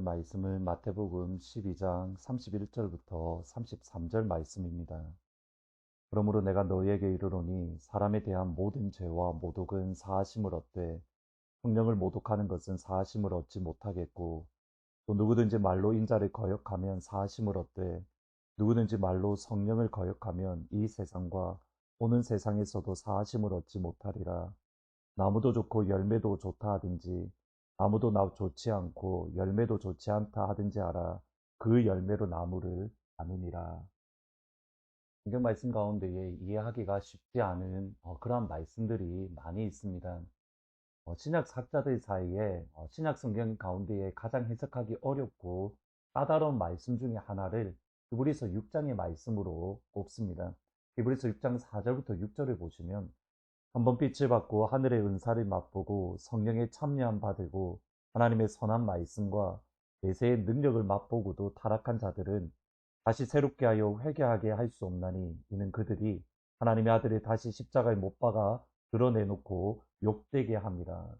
말씀은 마태복음 12장 31절부터 33절 말씀입니다. 그러므로 내가 너희에게 이르노니 사람에 대한 모든 죄와 모독은 사하심을 얻되 성령을 모독하는 것은 사하심을 얻지 못하겠고, 또 누구든지 말로 인자를 거역하면 사하심을 얻되 누구든지 말로 성령을 거역하면 이 세상과 오는 세상에서도 사하심을 얻지 못하리라. 나무도 좋고 열매도 좋다 하든지 나무도 좋지 않고 열매도 좋지 않다 하든지 알아. 그 열매로 나무를 아느니라. 성경 말씀 가운데에 이해하기가 쉽지 않은 그러한 말씀들이 많이 있습니다. 신약 학자들 사이에 신약 성경 가운데에 가장 해석하기 어렵고 까다로운 말씀 중에 하나를 히브리서 6장의 말씀으로 꼽습니다. 히브리서 6장 4절부터 6절을 보시면, 한번 빛을 받고 하늘의 은사를 맛보고 성령의 참여함 받으고 하나님의 선한 말씀과 내세의 능력을 맛보고도 타락한 자들은 다시 새롭게 하여 회개하게 할 수 없나니, 이는 그들이 하나님의 아들을 다시 십자가에 못 박아 드러내놓고 욕되게 함이라.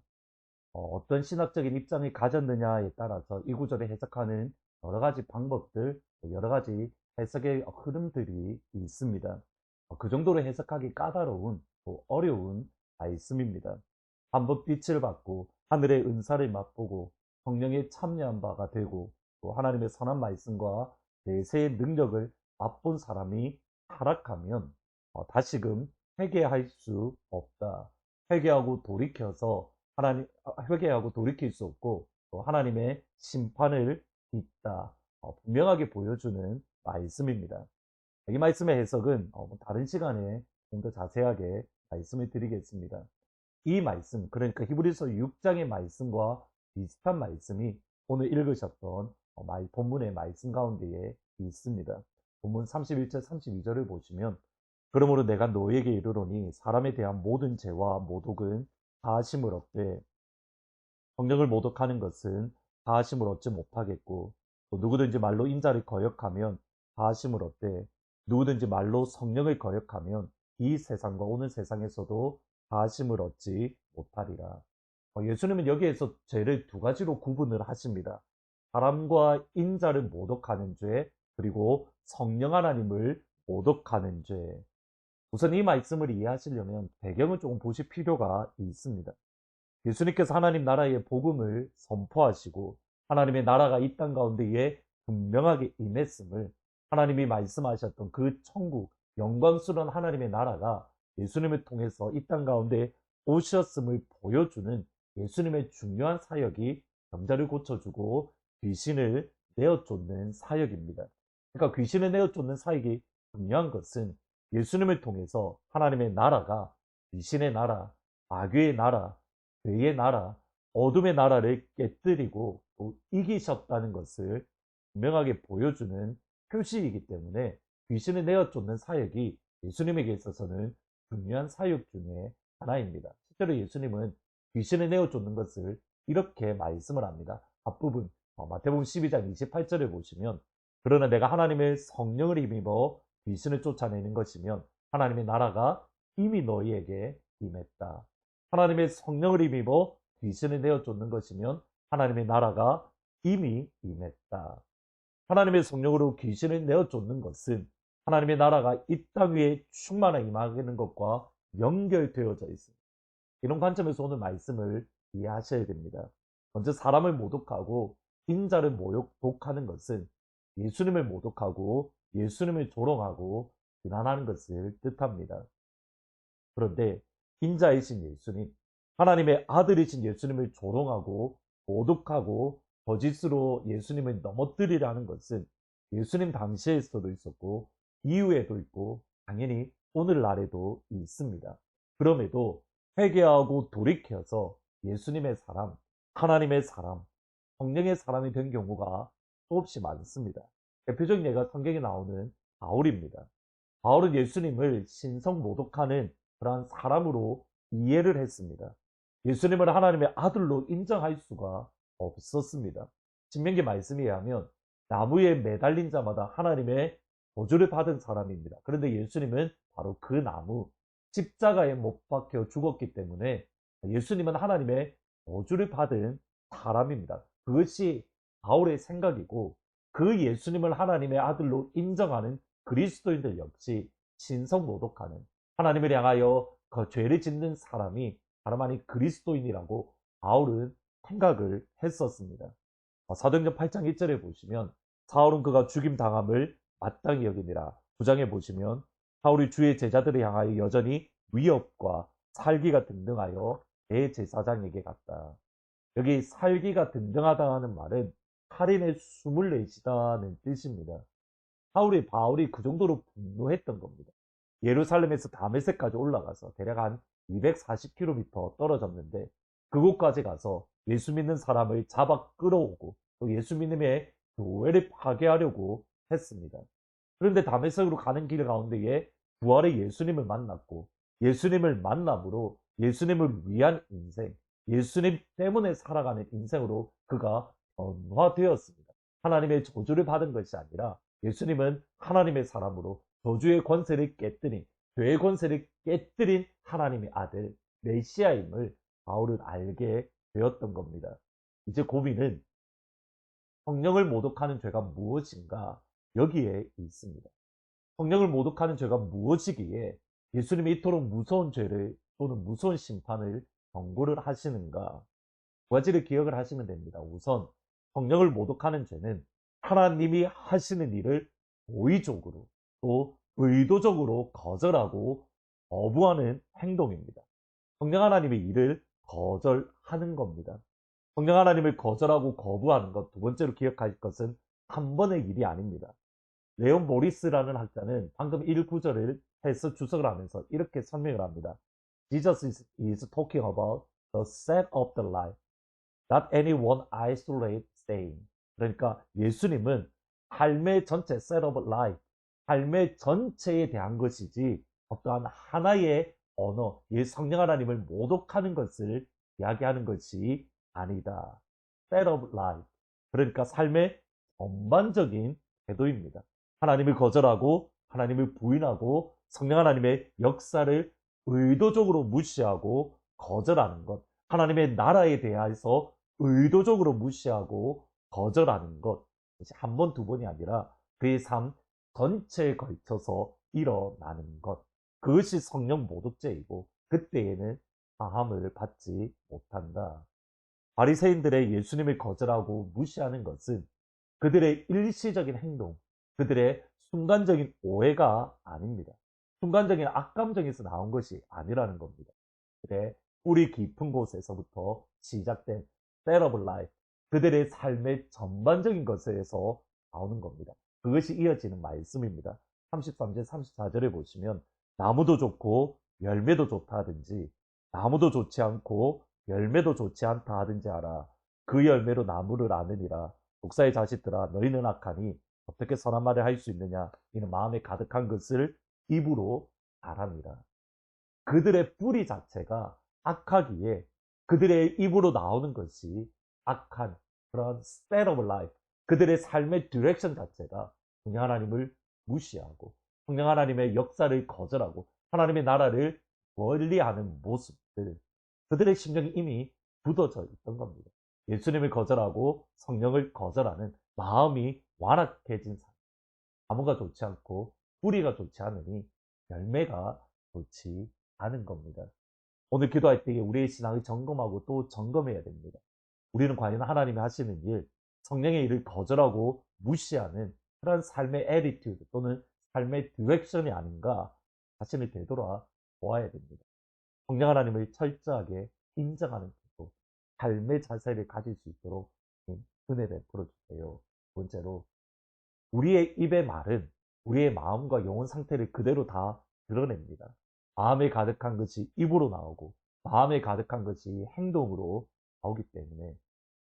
어떤 신학적인 입장을 가졌느냐에 따라서 이 구절을 해석하는 여러 가지 방법들, 여러 가지 해석의 흐름들이 있습니다. 그 정도로 해석하기 까다로운 또 어려운 말씀입니다. 한번 빛을 받고 하늘의 은사를 맛보고 성령의 참여한 바가 되고 또 하나님의 선한 말씀과 내세의 능력을 맛본 사람이 타락하면 다시금 회개할 수 없다. 회개하고 돌이켜서 회개하고 돌이킬 수 없고 또 하나님의 심판을 딛다. 분명하게 보여주는 말씀입니다. 이 말씀의 해석은 다른 시간에 좀 더 자세하게 말씀을 드리겠습니다. 이 말씀, 그러니까 히브리서 6장의 말씀과 비슷한 말씀이 오늘 읽으셨던 본문의 말씀 가운데에 있습니다. 본문 31절, 32절을 보시면, 그러므로 내가 너희에게 이르노니 사람에 대한 모든 죄와 모독은 사하심을 얻되 성령을 모독하는 것은 사하심을 얻지 못하겠고, 또 누구든지 말로 인자를 거역하면 사하심을 얻되 누구든지 말로 성령을 거역하면 이 세상과 오는 세상에서도 사하심을 얻지 못하리라. 예수님은 여기에서 죄를 두 가지로 구분을 하십니다. 사람과 인자를 모독하는 죄, 그리고 성령 하나님을 모독하는 죄. 우선 이 말씀을 이해하시려면 배경을 조금 보실 필요가 있습니다. 예수님께서 하나님 나라의 복음을 선포하시고 하나님의 나라가 이 땅 가운데에 분명하게 임했음을, 하나님이 말씀하셨던 그 천국, 영광스러운 하나님의 나라가 예수님을 통해서 이 땅 가운데 오셨음을 보여주는 예수님의 중요한 사역이 병자를 고쳐주고 귀신을 내어쫓는 사역입니다. 그러니까 귀신을 내어쫓는 사역이 중요한 것은 예수님을 통해서 하나님의 나라가 귀신의 나라, 마귀의 나라, 죄의 나라, 어둠의 나라를 깨뜨리고 또 이기셨다는 것을 분명하게 보여주는 표시이기 때문에 귀신을 내어쫓는 사역이 예수님에게 있어서는 중요한 사역 중에 하나입니다. 실제로 예수님은 귀신을 내어쫓는 것을 이렇게 말씀을 합니다. 앞부분 마태복음 12장 28절을 보시면, 그러나 내가 하나님의 성령을 힘입어 귀신을 쫓아내는 것이면 하나님의 나라가 이미 너희에게 임했다. 하나님의 성령을 힘입어 귀신을 내어쫓는 것이면 하나님의 나라가 이미 임했다. 하나님의 성령으로 귀신을 내어쫓는 것은 하나님의 나라가 이 땅 위에 충만하게 임하는 것과 연결되어져 있습니다. 이런 관점에서 오늘 말씀을 이해하셔야 됩니다. 먼저 사람을 모독하고 인자를 모독하는 것은 예수님을 모독하고 예수님을 조롱하고 비난하는 것을 뜻합니다. 그런데 인자이신 예수님, 하나님의 아들이신 예수님을 조롱하고 모독하고 거짓으로 예수님을 넘어뜨리라는 것은 예수님 당시에서도 있었고 이후에도 있고 당연히 오늘날에도 있습니다. 그럼에도 회개하고 돌이켜서 예수님의 사람, 하나님의 사람, 성령의 사람이 된 경우가 수없이 많습니다. 대표적인 예가 성경에 나오는 바울입니다. 바울은 예수님을 신성 모독하는 그러한 사람으로 이해를 했습니다. 예수님을 하나님의 아들로 인정할 수가 없었습니다. 신명기 말씀에 의하면 나무에 매달린 자마다 하나님의 저주를 받은 사람입니다. 그런데 예수님은 바로 그 나무, 십자가에 못 박혀 죽었기 때문에 예수님은 하나님의 저주를 받은 사람입니다. 그것이 바울의 생각이고 그 예수님을 하나님의 아들로 인정하는 그리스도인들 역시 신성 모독하는 하나님을 향하여 그 죄를 짓는 사람이 다름 아닌 그리스도인이라고 바울은 생각을 했었습니다. 사도행전 8장 1절에 보시면 사울은 그가 죽임 당함을 마땅히 여기니라. 9장에 보시면 사울이 주의 제자들을 향하여 여전히 위협과 살기가 등등하여 대제사장에게 갔다. 여기 살기가 등등하다는 말은 살인에 숨을 내쉬다는 뜻입니다. 바울이 그 정도로 분노했던 겁니다. 예루살렘에서 다메섹까지 올라가서 대략 한 240km 떨어졌는데 그곳까지 가서 예수 믿는 사람을 잡아 끌어오고 또 예수 믿음의 교회를 파괴하려고 했습니다. 그런데 다메섹으로 가는 길 가운데에 부활의 예수님을 만났고 예수님을 만남으로 예수님을 위한 인생, 예수님 때문에 살아가는 인생으로 그가 변화되었습니다. 하나님의 저주를 받은 것이 아니라 예수님은 하나님의 사람으로 저주의 권세를 깨뜨린 죄의 권세를 깨뜨린 하나님의 아들 메시아임을 바울은 알게 되었던 겁니다. 이제 고민은 성령을 모독하는 죄가 무엇인가 여기에 있습니다. 성령을 모독하는 죄가 무엇이기에 예수님이 이토록 무서운 죄를 또는 무서운 심판을 경고를 하시는가 두 가지를 기억을 하시면 됩니다. 우선 성령을 모독하는 죄는 하나님이 하시는 일을 고의적으로 또 의도적으로 거절하고 거부하는 행동입니다. 성령 하나님의 일을 거절하는 겁니다. 성령 하나님을 거절하고 거부하는 것, 두 번째로 기억할 것은 한 번의 일이 아닙니다. 레온 모리스라는 학자는 방금 1구절을 해서 주석을 하면서 이렇게 설명을 합니다. Jesus is talking about the set of the life, not any one isolate saying. 그러니까 예수님은 삶의 전체 set of life, 삶의 전체에 대한 것이지 어떠한 하나의 언어, 성령 하나님을 모독하는 것을 이야기하는 것이 아니다. set of life. 그러니까 삶의 전반적인 태도입니다. 하나님을 거절하고 하나님을 부인하고 성령 하나님의 역사를 의도적으로 무시하고 거절하는 것. 하나님의 나라에 대해서 의도적으로 무시하고 거절하는 것. 한 번, 두 번이 아니라 그의 삶 전체에 걸쳐서 일어나는 것. 그것이 성령 모독죄이고 그때에는 사함을 받지 못한다. 바리새인들의 예수님을 거절하고 무시하는 것은 그들의 일시적인 행동, 그들의 순간적인 오해가 아닙니다. 순간적인 악감정에서 나온 것이 아니라는 겁니다. 그들의 뿌리 깊은 곳에서부터 시작된 terrible life, 그들의 삶의 전반적인 것에서 나오는 겁니다. 그것이 이어지는 말씀입니다. 33절, 34절에 보시면 나무도 좋고 열매도 좋다 하든지 나무도 좋지 않고 열매도 좋지 않다 하든지 하라. 그 열매로 나무를 아느니라. 독사의 자식들아 너희는 악하니 어떻게 선한 말을 할 수 있느냐. 이는 마음에 가득한 것을 입으로 말합니다. 그들의 뿌리 자체가 악하기에 그들의 입으로 나오는 것이 악한 그런 state of life, 그들의 삶의 디렉션 자체가 성령 하나님을 무시하고 성령 하나님의 역사를 거절하고 하나님의 나라를 멀리하는 모습들, 그들의 심령이 이미 굳어져 있던 겁니다. 예수님을 거절하고 성령을 거절하는 마음이 완악해진 사람, 나무가 좋지 않고 뿌리가 좋지 않으니 열매가 좋지 않은 겁니다. 오늘 기도할 때 우리의 신앙을 점검하고 또 점검해야 됩니다. 우리는 과연 하나님이 하시는 일, 성령의 일을 거절하고 무시하는 그런 삶의 애티튜드 또는 삶의 디렉션이 아닌가 자신을 되돌아 보아야 됩니다. 성령 하나님을 철저하게 인정하는 태도, 삶의 자세를 가질 수 있도록 은혜 베풀어 주세요. 번째로 우리의 입의 말은 우리의 마음과 영혼 상태를 그대로 다 드러냅니다. 마음에 가득한 것이 입으로 나오고 마음에 가득한 것이 행동으로 나오기 때문에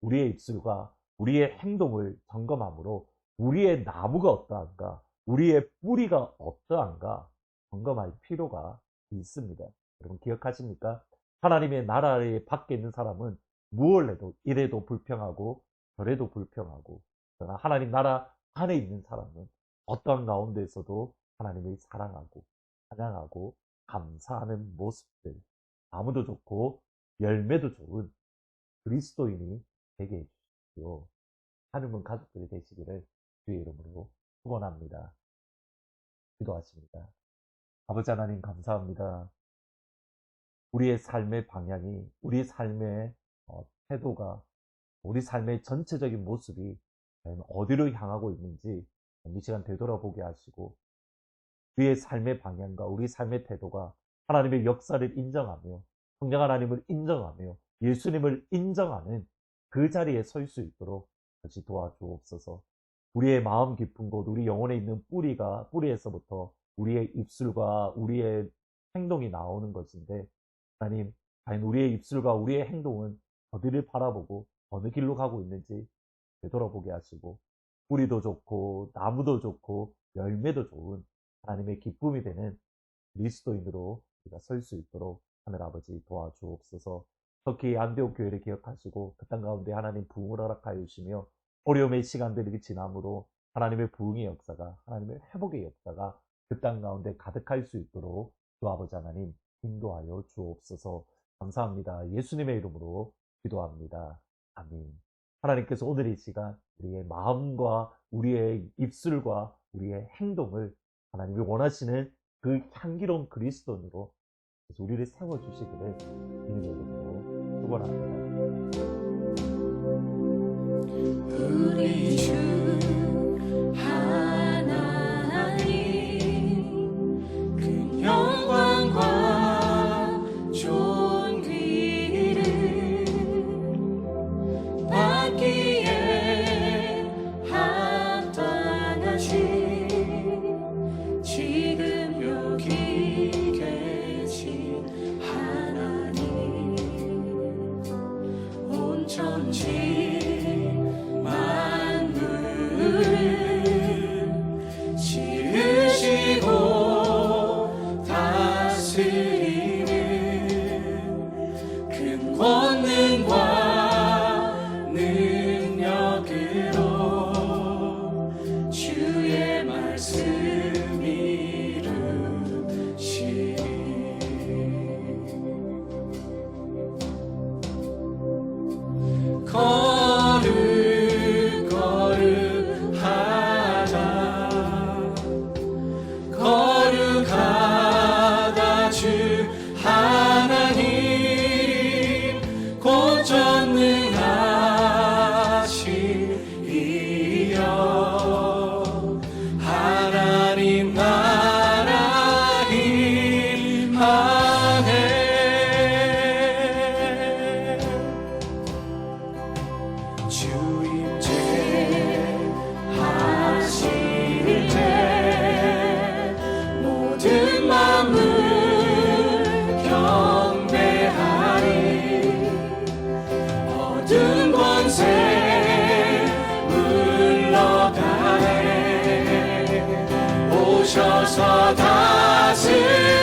우리의 입술과 우리의 행동을 점검함으로 우리의 나무가 어떠한가, 우리의 뿌리가 어떠한가 점검할 필요가 있습니다. 여러분 기억하십니까? 하나님의 나라에 밖에 있는 사람은 무엇을 해도 이래도 불평하고 저래도 불평하고, 그러나 하나님 나라 안에 있는 사람은 어떠한 가운데에서도 하나님을 사랑하고 찬양하고 감사하는 모습들, 아무도 좋고 열매도 좋은 그리스도인이 되게 해주십시오. 하늘문 가족들이 되시기를 주의 이름으로 축원합니다. 기도하십니다. 아버지 하나님 감사합니다. 우리의 삶의 방향이, 우리 삶의 태도가, 우리 삶의 전체적인 모습이 과연 어디로 향하고 있는지 이 시간 되돌아보게 하시고, 우리의 삶의 방향과 우리 삶의 태도가 하나님의 역사를 인정하며 성령 하나님을 인정하며 예수님을 인정하는 그 자리에 설 수 있도록 다시 도와주옵소서. 우리의 마음 깊은 곳, 우리 영혼에 있는 뿌리에서부터 우리의 입술과 우리의 행동이 나오는 것인데, 하나님, 과연 우리의 입술과 우리의 행동은 어디를 바라보고 어느 길로 가고 있는지 되돌아보게 하시고, 뿌리도 좋고 나무도 좋고 열매도 좋은 하나님의 기쁨이 되는 그리스도인으로 우리가 설 수 있도록 하늘 아버지 도와주옵소서. 특히 안디옥 교회를 기억하시고 그 땅 가운데 하나님 부흥을 허락하여 주시며, 어려움의 시간들이 지남으로 하나님의 부흥의 역사가, 하나님의 회복의 역사가 그 땅 가운데 가득할 수 있도록 주 아버지 하나님 인도하여 주옵소서. 감사합니다. 예수님의 이름으로 기도합니다. 아멘. 하나님께서 오늘 이 시간 우리의 마음과 우리의 입술과 우리의 행동을 하나님이 원하시는 그 향기로운 그리스도인으로 우리를 세워주시기를 주님의 이름으로 축원합니다. 우리 주 하나님, 그 영광과 존귀를 받기에 합당하신 지금 여기 계신 하나님, 온 천지 권능과 능력으로 주의 말씀 이루시리. 거룩하다 주 하나님, 전능하시리여. 하나님 나라 임하네. 주 임재하실 때 모든 만물 경배하리. 모든 권세 물러가네. 오셔서 다스리시네.